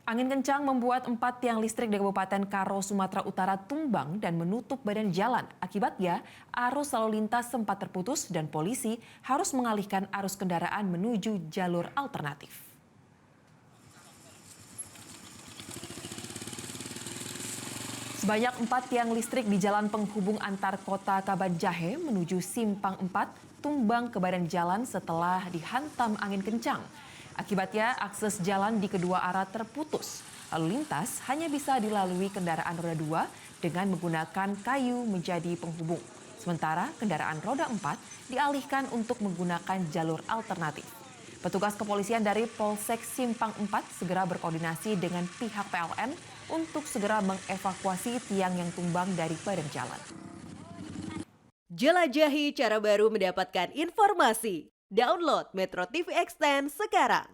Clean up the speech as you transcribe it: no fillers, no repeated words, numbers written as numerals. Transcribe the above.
Angin kencang membuat 4 tiang listrik di Kabupaten Karo, Sumatera Utara tumbang dan menutup badan jalan. Akibatnya, arus lalu lintas sempat terputus dan polisi harus mengalihkan arus kendaraan menuju jalur alternatif. Sebanyak 4 tiang listrik di jalan penghubung antar kota Kabanjahe menuju Simpang 4 tumbang ke badan jalan setelah dihantam angin kencang. Akibatnya akses jalan di kedua arah terputus. Lalu lintas hanya bisa dilalui kendaraan roda 2 dengan menggunakan kayu menjadi penghubung. Sementara kendaraan roda 4 dialihkan untuk menggunakan jalur alternatif. Petugas kepolisian dari Polsek Simpang 4 segera berkoordinasi dengan pihak PLN untuk segera mengevakuasi tiang yang tumbang dari badan jalan. Jelajahi cara baru mendapatkan informasi. Download Metro TV Extend sekarang.